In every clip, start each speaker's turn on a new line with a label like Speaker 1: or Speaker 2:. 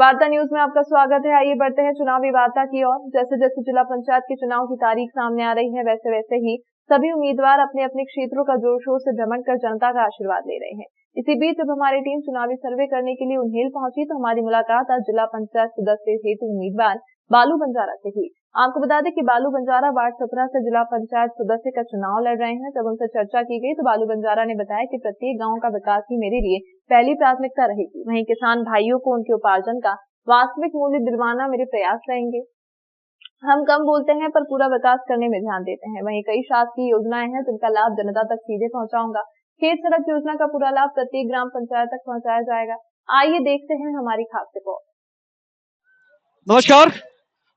Speaker 1: वार्ता न्यूज में आपका स्वागत है। आइए बढ़ते हैं चुनावी वार्ता की ओर। जैसे जैसे जिला पंचायत के चुनाव की तारीख सामने आ रही है, वैसे वैसे ही सभी उम्मीदवार अपने अपने क्षेत्रों का जोर शोर से भ्रमण कर जनता का आशीर्वाद ले रहे हैं। इसी बीच जब हमारी टीम चुनावी सर्वे करने के लिए उन्हेल पहुंची तो हमारी मुलाकात आज जिला पंचायत सदस्य हेतु उम्मीदवार बालू बंजारा से हुई। आपको बता दें कि बालू बंजारा वार्ड 17 से जिला पंचायत सदस्य का चुनाव लड़ रहे हैं। जब उनसे चर्चा की गई तो बालू बंजारा ने बताया कि प्रत्येक गांव का विकास ही मेरे लिए पहली प्राथमिकता रहेगी। वहीं किसान भाइयों को उनके उपार्जन का वास्तविक मूल्य दिलवाना मेरे प्रयास रहेंगे। हम कम बोलते हैं पर पूरा विकास करने में ध्यान देते हैं। वहीं कई शासकीय योजनाएं हैं जिनका लाभ जनता तक सीधे पहुंचाऊंगा। खेत सड़क योजना का पूरा लाभ प्रत्येक ग्राम पंचायत तक पहुंचाया जाएगा। आइए देखते हैं हमारी खास रिपोर्ट।
Speaker 2: नमस्कार,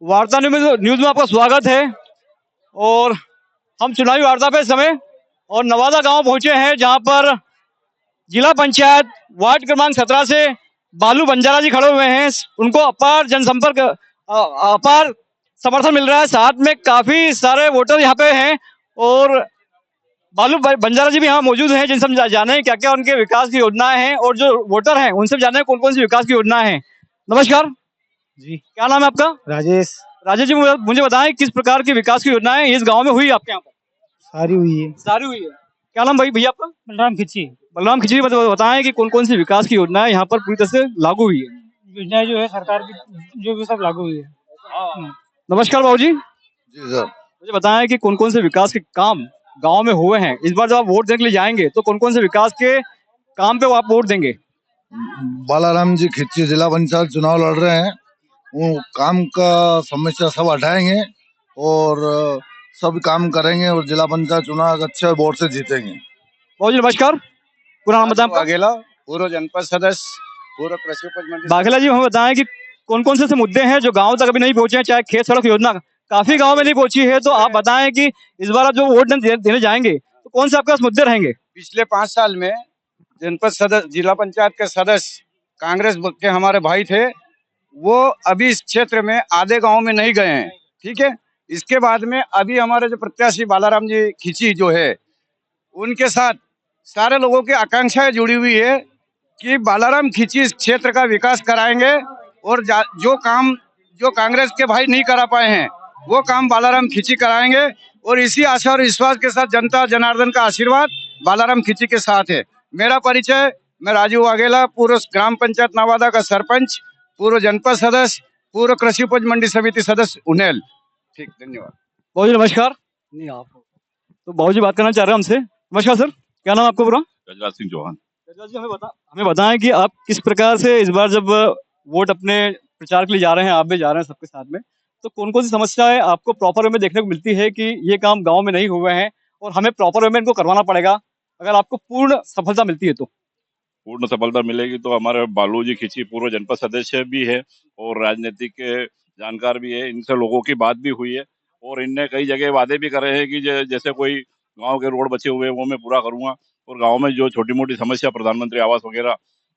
Speaker 2: वार्ता न्यूज में आपका स्वागत है। और हम चुनावी वार्ता पे समय और नवादा गांव पहुंचे हैं, जहां पर जिला पंचायत वार्ड क्रमांक 17 से बालू बंजारा जी खड़े हुए हैं। उनको अपार जनसंपर्क अपार समर्थन मिल रहा है। साथ में काफी सारे वोटर यहाँ पे हैं और बालू बंजारा जी भी यहाँ मौजूद हैं, जिनसे हम जाने क्या क्या उनके विकास की योजनाएं हैं और जो वोटर हैं उनसे जाने कौन कौन सी विकास की योजनाएं हैं। नमस्कार
Speaker 3: जी,
Speaker 2: क्या नाम है आपका?
Speaker 3: राजेश।
Speaker 2: राजेश जी, मुझे बताएं किस प्रकार की विकास की योजनाएं इस गांव में हुई आपके यहाँ पर?
Speaker 3: सारी हुई है।
Speaker 2: सारी हुई है। क्या नाम भाई भैया आपका?
Speaker 3: बलराम खिच्ची।
Speaker 2: बलराम खिचड़ी, बताएं कि कौन कौन सी विकास की योजनाएं यहाँ पर पूरी तरह से लागू हुई है।
Speaker 3: योजनाएं जो है सरकार की जो भी सब लागू हुई है।
Speaker 2: नमस्कार बाबू जी,
Speaker 4: जी सर।
Speaker 2: मुझे बताएं कि कौन कौन से विकास के काम गांव में हुए हैं। इस बार जब आप वोट देने के लिए जाएंगे तो कौन कौन से विकास के काम पे आप वोट देंगे?
Speaker 4: बालाराम जी खिच्ची जिला पंचायत चुनाव लड़ रहे हैं, वो काम का समस्या सब हटाएंगे और सब काम करेंगे और जिला पंचायत चुनाव अच्छे वोट से जीतेंगे।
Speaker 2: बाबू जी नमस्कार, पूरा नाम बताएं आपका?
Speaker 5: बाघेला, पूर्व जनपद सदस्य, पूर्व कृषि उपज मंडी।
Speaker 2: बाघेला जी, हमें बताएं कि कौन कौन से ऐसे मुद्दे हैं जो गांव तक अभी नहीं पहुंचे हैं। चाहे खेत सड़क योजना काफी गांव में नहीं पहुंची है, तो आप बताएं कि इस बार आप जो वोट देने जाएंगे तो कौन से आपके पास मुद्दे रहेंगे?
Speaker 5: पिछले 5 साल में जनपद सदस्य, जिला पंचायत के सदस्य कांग्रेस के हमारे भाई थे, वो अभी इस क्षेत्र में आधे गांव में नहीं गए हैं। ठीक है, इसके बाद में अभी हमारे जो प्रत्याशी बालाराम जी खिची जो है, उनके साथ सारे लोगों की आकांक्षाएं जुड़ी हुई है कि बालाराम खिची इस क्षेत्र का विकास कराएंगे और जो काम जो कांग्रेस के भाई नहीं करा पाए हैं वो काम बालाराम खिची कराएंगे। और इसी आशा और विश्वास के साथ जनता जनार्दन का आशीर्वाद बालाराम खिची के साथ है। मेरा परिचय, मैं राजू वाघेला, पूर्व ग्राम पंचायत नवादा का सरपंच, पूर्व जनपद सदस्य, पूर्व कृषि उपज मंडी समिति सदस्य उन्हेल। ठीक, धन्यवाद।
Speaker 2: बाबू जी नमस्कार। नहीं आप तो बाबू जी बात करना चाह रहे हैं हमसे। नमस्कार सर, क्या नाम है आपका पूरा?
Speaker 6: गजराज सिंह चौहान।
Speaker 2: गजराज जी, हमें बताएं कि आप किस प्रकार से इस बार जब वोट अपने प्रचार के लिए जा रहे हैं, आप भी जा रहे हैं सबके साथ में, तो कौन कौन सी समस्याएं आपको प्रॉपर वे में देखने को मिलती है कि ये काम गांव में नहीं हुए हैं और हमें प्रॉपर वे में इनको करवाना पड़ेगा, अगर आपको पूर्ण सफलता मिलती है तो?
Speaker 6: पूर्ण सफलता मिलेगी तो हमारे बालू जी खिची पूर्व जनपद सदस्य भी है और राजनीतिक जानकार भी है। इनसे लोगों की बात भी हुई है और इनने कई जगह वादे भी करे हैं कि जैसे कोई गांव के रोड बचे हुए हैं वो मैं पूरा करूंगा और गांव में जो छोटी मोटी समस्या, प्रधानमंत्री आवास वगैरह,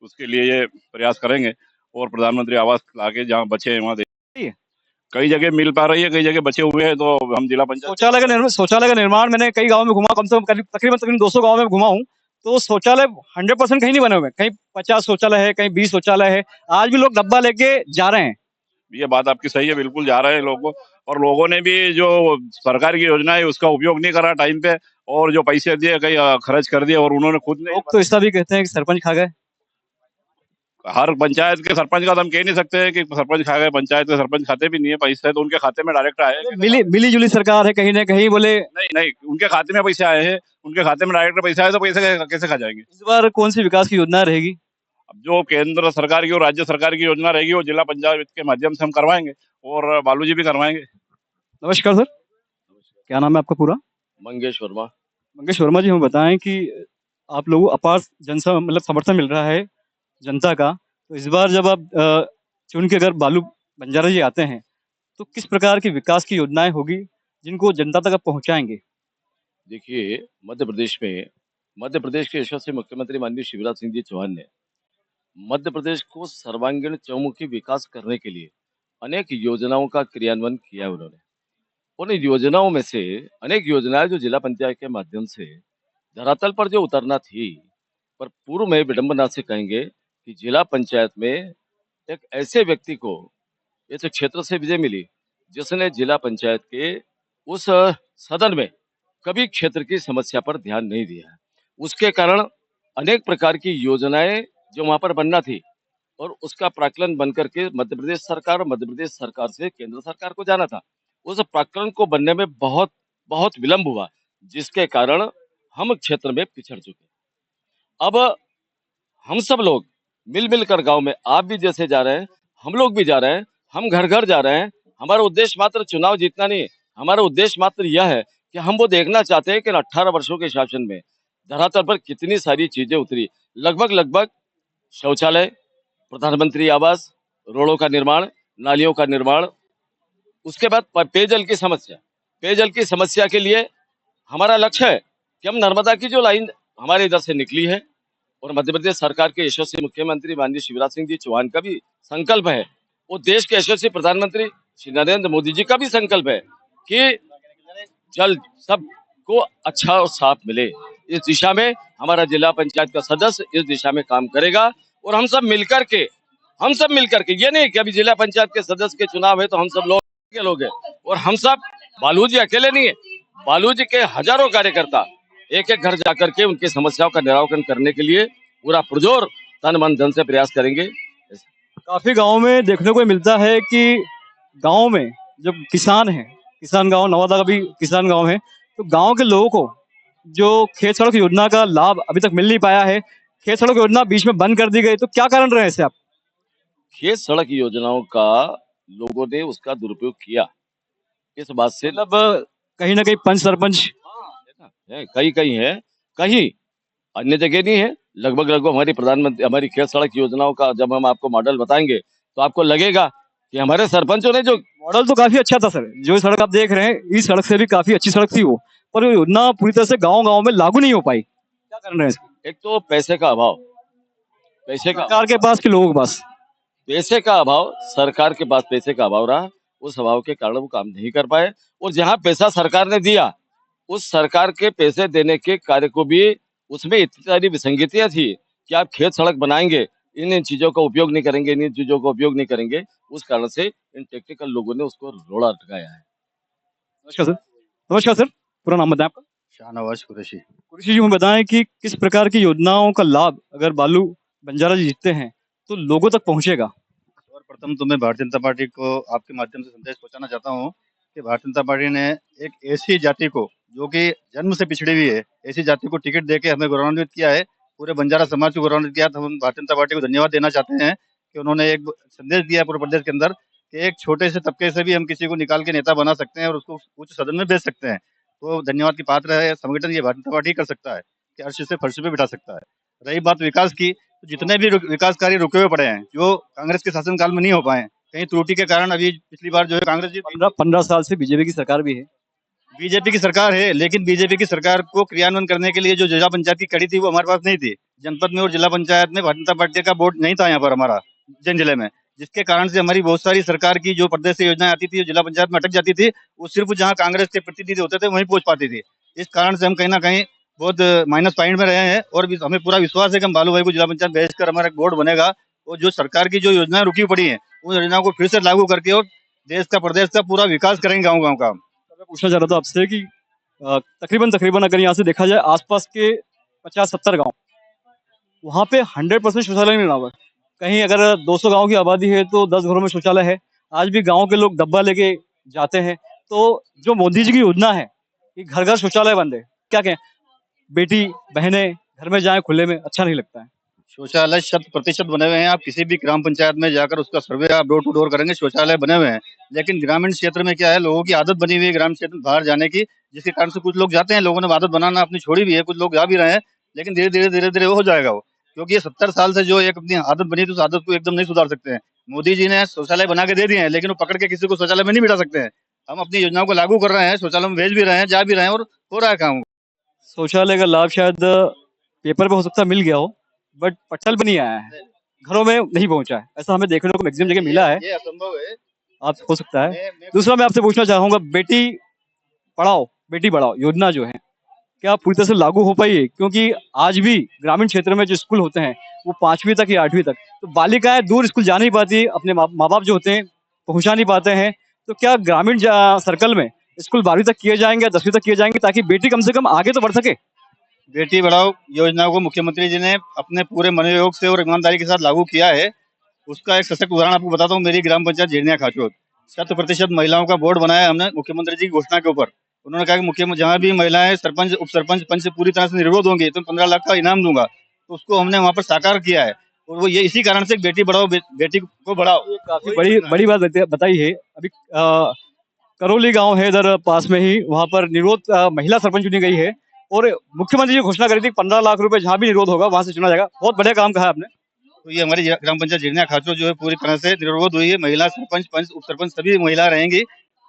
Speaker 6: उसके लिए ये प्रयास करेंगे और प्रधानमंत्री आवास लाके जहाँ बचे हैं वहाँ देंगे। कई जगह मिल पा रही है, कई जगह बचे हुए हैं, तो हम जिला पंचायत
Speaker 2: शौचालय का निर्माण मैंने कई गाँव में घुमा, कम से कम तकरीबन 200 गाँव में घुमा हूँ, तो शौचालय 100% कहीं नहीं बने हुए। कहीं 50 शौचालय है, कहीं 20 शौचालय है। आज भी लोग डब्बा लेके जा रहे हैं।
Speaker 6: ये बात आपकी सही है, बिल्कुल जा रहे हैं लोगों, और लोगों ने भी जो सरकार की योजना है उसका उपयोग नहीं करा टाइम पे और जो पैसे दिए कहीं खर्च कर दिए और उन्होंने खुद नहीं।
Speaker 2: लोग तो ऐसा भी कहते हैं कि सरपंच खा गए।
Speaker 6: हर पंचायत के सरपंच का तो हम कह नहीं सकते कि सरपंच खा गए, पंचायत के सरपंच खाते भी नहीं है, पैसे तो उनके खाते में डायरेक्ट आए हैं।
Speaker 2: मिली जुली सरकार है, कहीं ना कहीं बोले
Speaker 6: नहीं, उनके खाते में पैसे आए हैं, उनके खाते में डायरेक्ट पैसे आए तो पैसे कैसे खा जाएंगे?
Speaker 2: इस बार कौन सी विकास की योजना रहेगी?
Speaker 6: अब जो केंद्र सरकार की और राज्य सरकार की योजना रहेगी वो जिला पंचायत के माध्यम से हम करवाएंगे और बालू जी भी करवाएंगे।
Speaker 2: नमस्कार सर, क्या नाम है आपका पूरा?
Speaker 7: मंगेश वर्मा।
Speaker 2: मंगेश वर्मा जी, हमें बताएं कि आप लोगों को अपार मतलब समर्थन मिल रहा है जनता का, तो इस बार जब आप चुन के अगर बालू बंजारा जी आते हैं तो किस प्रकार की विकास की योजनाएं होगी जिनको जनता तक आप पहुंचाएंगे?
Speaker 7: देखिए, मध्य प्रदेश के यशस्वी मुख्यमंत्री माननीय शिवराज सिंह जी चौहान ने मध्य प्रदेश को सर्वांगीण चौमुखी विकास करने के लिए अनेक योजनाओं का क्रियान्वयन किया है। उन्होंने उन योजनाओं में से अनेक योजनाएं जो जिला पंचायत के माध्यम से धरातल पर जो उतरना थी, पर पूर्व में विडंबना से कहेंगे कि जिला पंचायत में एक ऐसे व्यक्ति को इस क्षेत्र से विजय मिली जिसने जिला पंचायत के उस सदन में कभी क्षेत्र की समस्या पर ध्यान नहीं दिया है। उसके कारण अनेक प्रकार की योजनाएं जो वहां पर बनना थी और उसका प्राक्कलन बन करके मध्य प्रदेश सरकार और मध्य प्रदेश सरकार से केंद्र सरकार को जाना था, उस प्राक्कलन को बनने में बहुत बहुत विलंब हुआ, जिसके कारण हम क्षेत्र में पिछड़ चुके। अब हम सब लोग मिल मिलकर गांव में, आप भी जैसे जा रहे हैं, हम लोग भी जा रहे हैं, हम घर घर जा रहे हैं। हमारा उद्देश्य मात्र चुनाव जीतना नहीं, हमारा उद्देश्य मात्र यह है कि हम वो देखना चाहते हैं कि 18 वर्षों के शासन में धरातल पर कितनी सारी चीजें उतरी। लगभग शौचालय, प्रधानमंत्री आवास, रोडों का निर्माण, नालियों का निर्माण, उसके बाद पेयजल की समस्या। पेयजल की समस्या के लिए हमारा लक्ष्य है कि हम नर्मदा की जो लाइन हमारे इधर से निकली है और मध्य प्रदेश सरकार के यशस्वी मुख्यमंत्री माननीय शिवराज सिंह जी चौहान का भी संकल्प है, वो देश के यशस्वी प्रधानमंत्री श्री नरेंद्र मोदी जी का भी संकल्प है कि जल सबको अच्छा और साफ मिले। इस दिशा में हमारा जिला पंचायत का सदस्य इस दिशा में काम करेगा और हम सब मिलकर के ये नहीं कि अभी जिला पंचायत के सदस्य के चुनाव है तो हम सब लोग हैं, और हम सब बालू जी अकेले नहीं है, बालू जी के हजारों कार्यकर्ता एक एक घर जाकर के उनकी समस्याओं का निराकरण करने के लिए पूरा पुरजोर तन मन धन से प्रयास करेंगे।
Speaker 2: काफी गाँव में देखने को मिलता है कि गाँव में जब किसान है, किसान गांव, नवादा का भी किसान गांव है, तो गांव के लोगों को जो खेत सड़क योजना का लाभ अभी तक मिल नहीं पाया है, खेत सड़क योजना बीच में बंद कर दी गई, तो क्या कारण रहे ऐसे आप?
Speaker 7: खेत सड़क योजनाओं का लोगों ने उसका दुरुपयोग किया, इस बात से
Speaker 2: मतलब कहीं ना कहीं पंच सरपंच
Speaker 7: कहीं है, कहीं अन्य जगह नहीं है। लगभग हमारी खेत सड़क योजनाओं का जब हम आपको मॉडल बताएंगे तो आपको लगेगा कि हमारे सरपंचों ने जो
Speaker 2: मॉडल तो काफी अच्छा था सर, जो सड़क आप देख रहे हैं इस सड़क से भी काफी अच्छी सड़क थी वो, पर वो योजना पूरी तरह से गांव में लागू नहीं हो पाई। क्या कारण है इसके?
Speaker 7: एक तो पैसे का अभाव,
Speaker 2: सरकार के पास कि लोगों के पास?
Speaker 7: पैसे का अभाव, सरकार के पास पैसे का अभाव रहा, उस अभाव के कारण वो काम नहीं कर पाए। और जहां पैसा सरकार ने दिया, उस सरकार के पैसे देने के कार्य को भी उसमें इतनी सारी विसंगतियां थी कि आप खेत सड़क बनाएंगे, इन चीजों का उपयोग नहीं करेंगे, इन चीजों का उपयोग नहीं करेंगे, उस कारण से इन टेक्निकल लोगों ने उसको रोड़ा अटकाया है।
Speaker 2: नमस्कार सर, पूरा नाम बताएं आपका?
Speaker 8: शाहनवाज कुरैशी।
Speaker 2: कुरैशी जी, हमें बताएं कि किस प्रकार की योजनाओं का लाभ अगर बालू बंजारा जी जीतते हैं तो लोगों तक पहुंचेगा?
Speaker 8: सर्वप्रथम तो मैं भारतीय जनता पार्टी को आपके माध्यम से संदेश पहुंचाना चाहता हूं कि भारतीय जनता पार्टी ने एक ऐसी जाति को जो कि जन्म से पिछड़ी हुई है, ऐसी जाति को टिकट देके हमें गौरवान्वित किया है, पूरे बंजारा समाज को गौरवान्वित किया। तो हम भारतीय जनता पार्टी को धन्यवाद देना चाहते हैं कि उन्होंने एक संदेश दिया पूरे प्रदेश के अंदर कि एक छोटे से तबके से भी हम किसी को निकाल के नेता बना सकते हैं और उसको उच्च सदन में भेज सकते हैं। तो धन्यवाद की पात्र है संगठन, ये भारतीय जनता पार्टी कर सकता है कि अर्श से फर्श पे बिठा सकता है। रही बात विकास की, तो जितने भी विकास कार्य रुके हुए पड़े हैं जो कांग्रेस के शासनकाल में नहीं हो पाए, कहीं त्रुटि के कारण, अभी पिछली बार जो है कांग्रेस जी
Speaker 2: 15 साल से बीजेपी की सरकार भी है,
Speaker 8: बीजेपी की सरकार है, लेकिन बीजेपी की सरकार को क्रियान्वयन करने के लिए जो जिला पंचायत की कड़ी थी वो हमारे पास नहीं थी। जनपद में और जिला पंचायत में भारतीय जनता पार्टी का बोर्ड नहीं था यहाँ पर हमारा जन जिले में, जिसके कारण से हमारी बहुत सारी सरकार की जो प्रदेश से योजनाएं आती थी, जो जिला पंचायत में अटक जाती थी, वो सिर्फ जहाँ कांग्रेस के प्रतिनिधि होते थे वहीं पहुंच पाती थी। इस कारण से हम कहीं ना कहीं बहुत माइनस पॉइंट में रहे हैं और हमें पूरा विश्वास है कि हम बालू भाई को जिला पंचायत भेजकर हमारा बोर्ड बनेगा और जो सरकार की जो योजनाएं रुकी पड़ी है उन योजनाओं को फिर से लागू करके और देश का, प्रदेश का पूरा विकास करेंगे गाँव गाँव का।
Speaker 2: मैं पूछना चाह रहा था आपसे कि तकरीबन अगर यहाँ से देखा जाए आसपास के 50-70 गांव, वहाँ पे 100% शौचालय नहीं बना हुआ। कहीं अगर 200 गांव की आबादी है तो 10 घरों में शौचालय है। आज भी गांव के लोग डब्बा लेके जाते हैं। तो जो मोदी जी की योजना है कि घर घर शौचालय बन रहे, क्या कहें, बेटी बहनें घर में जाएं खुले में, अच्छा नहीं लगता है?
Speaker 8: शौचालय 100% बने हुए हैं। आप किसी भी ग्राम पंचायत में जाकर उसका सर्वे आप डोर टू डोर करेंगे, शौचालय बने हुए हैं। लेकिन ग्रामीण क्षेत्र में क्या है, लोगों की आदत बनी हुई है ग्रामीण क्षेत्र में बाहर जाने की, जिसके कारण से कुछ लोग जाते हैं, लोगों ने आदत बनाना अपनी छोड़ी भी है, कुछ लोग जा भी रहे हैं, लेकिन धीरे धीरे वो हो जाएगा वो, क्योंकि ये 70 साल से जो एक अपनी आदत बनी थी उस आदत को एकदम नहीं सुधार सकते हैं। मोदी जी ने शौचालय बना के दे दिए हैं, लेकिन वो पकड़ के किसी को शौचालय में नहीं बिठा सकते हैं। हम अपनी योजनाओं को लागू कर रहे हैं, शौचालय में भेज भी रहे हैं, जा भी रहे हैं और हो रहा है काम।
Speaker 2: शौचालय का लाभ शायद पेपर पे हो सकता है मिल गया हो, बट पटल पे नहीं आया है, घरों में नहीं पहुंचा है, ऐसा हमें देखने को मैक्सिमम जगह मिला है।
Speaker 8: ये असंभव है,
Speaker 2: आप हो सकता है। दूसरा मैं आपसे पूछना चाहूंगा, बेटी पढ़ाओ बेटी बढ़ाओ योजना जो है क्या पूरी तरह से लागू हो पाई है? क्योंकि आज भी ग्रामीण क्षेत्र में जो स्कूल होते हैं वो 5वीं तक या 8वीं तक, तो बालिकाएं दूर स्कूल जा नहीं पाती, अपने माँ बाप जो होते हैं पहुंचा नहीं पाते हैं। तो क्या ग्रामीण सर्कल में स्कूल 12वीं तक किए जाएंगे, 10वीं तक किए जाएंगे, ताकि बेटी कम से कम आगे तो बढ़ सके?
Speaker 8: बेटी बढ़ाओ योजना को मुख्यमंत्री जी ने अपने पूरे मनोयोग से और ईमानदारी के साथ लागू किया है। उसका एक सशक्त उदाहरण आपको बताता हूँ। मेरी ग्राम पंचायत झिरनिया खाचोद 100% महिलाओं का बोर्ड बनाया हमने मुख्यमंत्री जी की घोषणा के ऊपर। उन्होंने कहा कि मुख्यमंत्री जहाँ भी महिलाएं सरपंच, उप सरपंच, पंच से पूरी तरह से निर्विरोध होंगी तो 15 लाख का इनाम दूंगा। तो उसको हमने वहाँ पर साकार किया है, और वो ये इसी कारण से बेटी बढ़ाओ बेटी को बढ़ाओ
Speaker 2: काफी बड़ी बात बताई है। अभी करौली गांव है इधर पास में ही, वहां पर निर्विरोध महिला सरपंच चुनी गई है, और मुख्यमंत्री जी घोषणा करी थी 15 लाख रुपए जहां भी निर्विरोध होगा वहां से चुना जाएगा। बहुत बढ़िया काम कहा है आपने।
Speaker 8: तो ये हमारी ग्राम पंचायत झिरनिया खाचो जो है पूरी तरह से निर्विरोध हुई है। महिला सरपंच, पंच, उप सरपंच सभी महिला रहेंगी।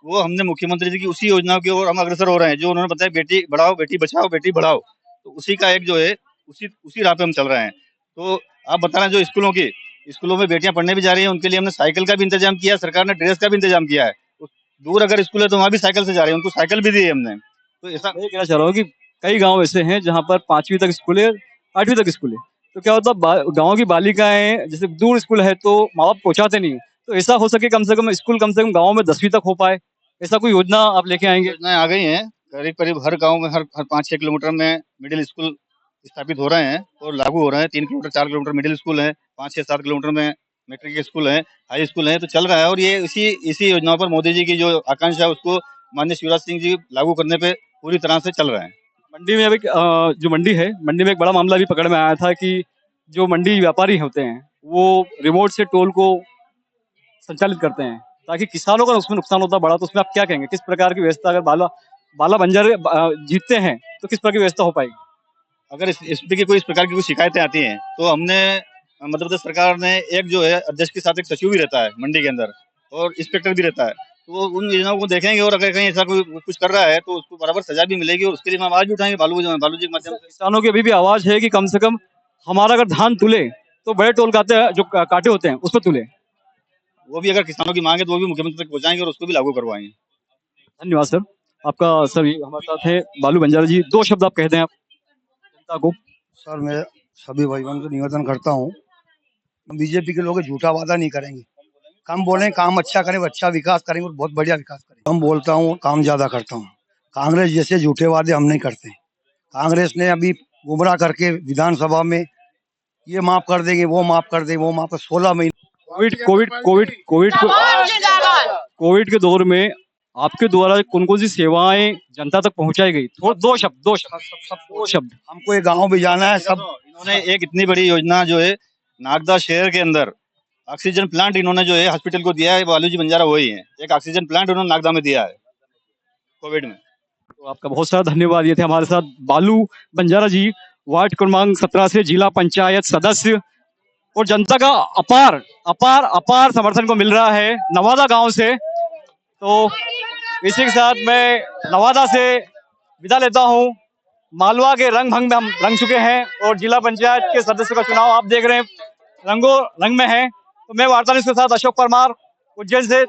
Speaker 8: वो हमने मुख्यमंत्री जी की उसी योजना की ओर हम अग्रसर हो रहे हैं जो उन्होंने बताया, बेटी बढ़ाओ, बेटी बचाओ, बेटी बढ़ाओ। तो उसी का एक जो है उसी राह पे हम चल रहे हैं। तो आप बता रहे हैं जो स्कूलों में बेटियां पढ़ने भी जा रही है, उनके लिए हमने साइकिल का भी इंतजाम किया है, सरकार ने ड्रेस का भी इंतजाम किया है। दूर अगर स्कूल है तो वहाँ भी साइकिल से जा रहे हैं, उनको साइकिल भी दी है हमने। तो ऐसा
Speaker 2: मैं कहना चाह रहा हूँ कि कई गांव ऐसे हैं जहां पर 5वीं तक स्कूल है, 8वीं तक स्कूल है, तो क्या होता है गांव की बालिकाएं जैसे दूर स्कूल है तो माँ बाप पहुंचाते नहीं, तो ऐसा हो सके कम से कम स्कूल कम से कम गाँव में 10वीं तक हो पाए, ऐसा कोई योजना आप लेके आएंगे?
Speaker 8: योजनाएं आ गई हैं। करीब करीब हर गांव में हर 5-6 किलोमीटर में मिडिल स्कूल स्थापित हो रहे हैं और लागू हो रहे हैं। 3 किलोमीटर 4 किलोमीटर मिडिल स्कूल है, 5-6-7 किलोमीटर में मैट्रिक के स्कूल है, हाई स्कूल है। तो चल रहा है, और ये इसी योजनाओं पर मोदी जी की जो आकांक्षा है उसको माननीय शिवराज सिंह जी लागू करने पे पूरी तरह से चल रहे हैं।
Speaker 2: मंडी में अभी जो मंडी है, मंडी में एक बड़ा मामला भी पकड़ में आया था कि जो मंडी व्यापारी होते हैं वो रिमोट से टोल को संचालित करते हैं ताकि किसानों का उसमें नुकसान होता बड़ा। तो उसमें आप क्या कहेंगे, किस प्रकार की व्यवस्था, अगर बाला बंजारे जीतते हैं तो किस प्रकार की व्यवस्था हो पाएगी?
Speaker 8: अगर इस प्रकार की कोई शिकायतें आती हैं तो हमने मध्य प्रदेश सरकार ने एक जो है अध्यक्ष के साथ एक सचिव भी रहता है मंडी के अंदर, और इंस्पेक्टर भी रहता है। तो वो उन योजनाओं को देखेंगे, और अगर कहीं ऐसा कोई कुछ कर रहा है तो उसको बराबर सजा भी मिलेगी, और उसके लिए हम आवाज भी उठाएंगे बालू जी के माध्यम से।
Speaker 2: किसानों की अभी भी आवाज है कि कम से कम हमारा अगर धान तुले तो बड़े टोल जो काटे होते हैं उस पर तुले।
Speaker 8: वो भी अगर किसानों की मांग है तो वो भी मुख्यमंत्री तक पहुंचाएंगे और उसको भी लागू करवाएंगे।
Speaker 2: धन्यवाद सर आपका। सर हमारे साथ है बालू बंजारा जी, 2 शब्द आप कहते हैं आप जनता को।
Speaker 9: सर मैं सभी भाइयों से निवेदन करता हूँ, बीजेपी के लोग झूठा वादा नहीं करेंगे, कम बोलें, काम अच्छा करें, अच्छा विकास करेंगे और बहुत बढ़िया विकास करेंगे। हम बोलता हूँ, काम ज्यादा करता हूँ। कांग्रेस जैसे झूठे वादे हम नहीं करते। कांग्रेस ने अभी गुमराह करके विधानसभा में ये माफ कर देंगे, वो माफ कर देंगे, वो माफ कर 16 महीने
Speaker 2: कोविड के दौर में आपके द्वारा कौन कौन सी सेवाएं जनता तक पहुंचाई गई? 2 शब्द।
Speaker 9: हमको ये गाँव भी जाना है। सब
Speaker 8: इन्होंने एक इतनी बड़ी योजना जो है नागदा शहर के अंदर ऑक्सीजन प्लांट इन्होंने जो है हॉस्पिटल को दिया है। बालू जी बंजारा वही है, एक ऑक्सीजन प्लांट उन्होंने नागदा में दिया है कोविड में।
Speaker 2: तो आपका बहुत सारा धन्यवाद। ये थे हमारे साथ बालू बंजारा जी, वार्ड क्रमांक 17 से जिला पंचायत सदस्य, और जनता का अपार समर्थन को मिल रहा है नवादा गांव से। तो इसी के साथ मैं नवादा से विदा लेता हूं। मालवा के रंग भंग में हम रंग चुके हैं और जिला पंचायत के सदस्य का चुनाव आप देख रहे हैं रंगों रंग में है। तो मैं वार्ता न्यूज़ के साथ अशोक परमार, उज्जैन से।